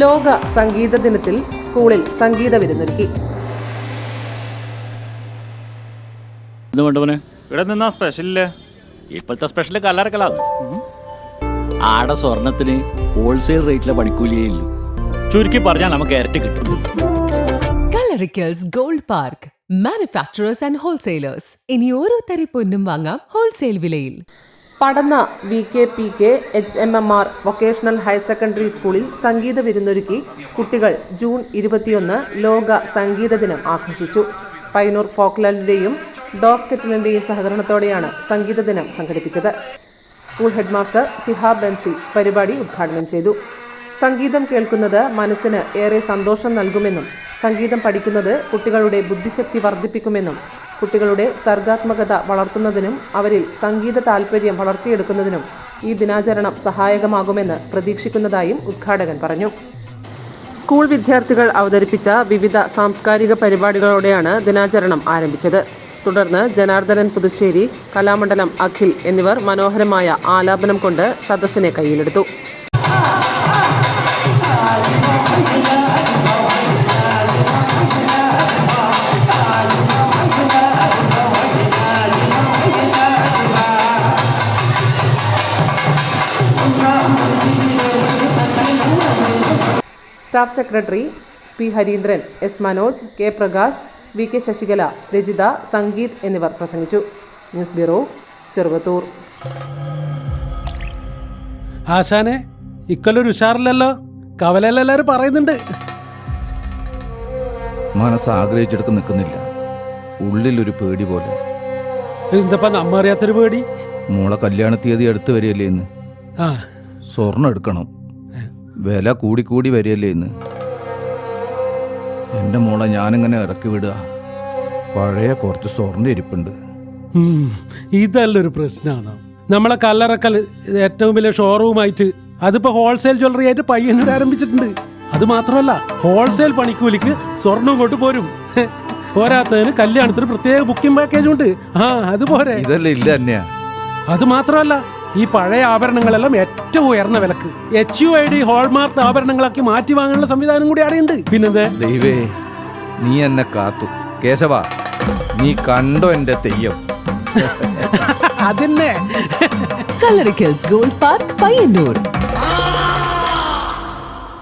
ലോക സംഗീത ദിനത്തിൽ സ്കൂളിൽ സംഗീത വിരുന്നൊരുക്കി. ഇവിടെ നിന്നാ സ്പെഷ്യലില്ലേ? ഇപ്പോഴത്തെ സ്പെഷ്യൽ കല്ലറക്കലാണ്. ആടെ സ്വർണത്തിന് ഹോൾസെയിൽ റേറ്റിലെ പണിക്കൂലിയേ ഇല്ലു. ചുരുക്കി പറഞ്ഞാൽ നമുക്ക് ഇരട്ടി കിട്ടും. Kallarickals gold park, manufacturers and wholesalers. ഇനി ഓരോ തരി പൊന്നും വാങ്ങാം ഹോൾസെയിൽ വിലയിൽ. പടന്ന VKPK HMMR vocational higher secondary സ്കൂളിൽ സംഗീത വിരുന്നൊരുക്കി കുട്ടികൾ ജൂൺ 21 ലോക സംഗീത ദിനം ആഘോഷിച്ചു. പയ്യന്നൂർ ഫോക്ലാൻഡിന്റെയും ഡോഫ് കെറ്റിലിന്റെയും സഹകരണത്തോടെയാണ് സംഗീത ദിനം സംഘടിപ്പിച്ചത്. സ്കൂൾ ഹെഡ്മാസ്റ്റർ ഷിഹാബ് ബൻസി പരിപാടി ഉദ്ഘാടനം ചെയ്തു. സംഗീതം കേൾക്കുന്നത് മനസ്സിന് ഏറെ സന്തോഷം നൽകുമെന്നും സംഗീതം പഠിക്കുന്നത് കുട്ടികളുടെ ബുദ്ധിശക്തി വർദ്ധിപ്പിക്കുമെന്നും കുട്ടികളുടെ സർഗാത്മകത വളർത്തുന്നതിനും അവരിൽ സംഗീത താൽപ്പര്യം വളർത്തിയെടുക്കുന്നതിനും ഈ ദിനാചരണം സഹായകമാകുമെന്ന് പ്രതീക്ഷിക്കുന്നതായും ഉദ്ഘാടകൻ പറഞ്ഞു. സ്കൂൾ വിദ്യാർത്ഥികൾ അവതരിപ്പിച്ച വിവിധ സാംസ്കാരിക പരിപാടികളോടെയാണ് ദിനാചരണം ആരംഭിച്ചത്. തുടർന്ന് ജനാർദ്ദനൻ പുതുശ്ശേരി, കലാമണ്ഡലം അഖിൽ എന്നിവർ മനോഹരമായ ആലാപനം കൊണ്ട് സദസ്സിനെ കയ്യിലെടുത്തു. Staff secretary P. Harindran, S. Manoj, K. Prakash, VK Sasikala, Rajitha, Sangeeth എന്നിവർ പ്രസംഗിച്ചു. News bureau, Cheruvathur. ആശാനെ, ഇക്കൊല്ലൊരു ഉഷാറില്ലല്ലോ. കവലെല്ലാരും പറയുന്നുണ്ട്. മനസ്സ് ആഗ്രഹിച്ചെടുത്ത് നിൽക്കുന്നില്ല. ഉള്ളിലൊരു പേടി പോലെ. എന്തപ്പാ നമ്മ അറിയാത്തൊരു പേടി? മോളെ കല്യാണ തീയതി അടുത്ത് വരികയല്ലേ ഇന്ന്. സ്വർണ്ണം എടുക്കണം. വില കൂടി വരികയല്ലേ ഇന്ന്. എൻ്റെ മോളെ ഞാനിങ്ങനെ ഇറക്കി വിടുക. പഴയ കുറച്ച് സ്വർണ്ണം ഇരിപ്പുണ്ട്. ഇതല്ലൊരു പ്രശ്നമാണ്. നമ്മളെ കല്ലറക്കൽ ഏറ്റവും വലിയ ഷോറൂമായിട്ട് അതിപ്പോ ഹോൾസെയിൽ ജ്വല്ലറി ആയിട്ട് പയ്യന്നൂർ ആരംഭിച്ചിട്ടുണ്ട്. അത് മാത്രമല്ല, ഹോൾസെയിൽ പണിക്കൂലിക്ക് സ്വർണം കൊണ്ട് പോരും. പോരാത്തതിന് കല്യാണത്തിന് പ്രത്യേക ബുക്കിംഗ് പാക്കേജ് ഉണ്ട്. അതുപോലെ ഇതല്ലേ ഇല്ല തന്നെയാ. അത് മാത്രമല്ല, ഈ പഴയ ആഭരണങ്ങളെല്ലാം ഏറ്റവും ഉയർന്ന വിലക്ക് HUID ഹോൾമാർക്ക് ആഭരണങ്ങളാക്കി മാറ്റി വാങ്ങാനുള്ള സംവിധാനം കൂടി അവിടെയുണ്ട്. പിന്നെന്താ ദൈവേ, നീ എന്നെ കാത്തു. കേശവ, നീ കണ്ടോ എന്റെ തെയ്യം? അതന്നെ. Kallarickals gold park, Payyanur.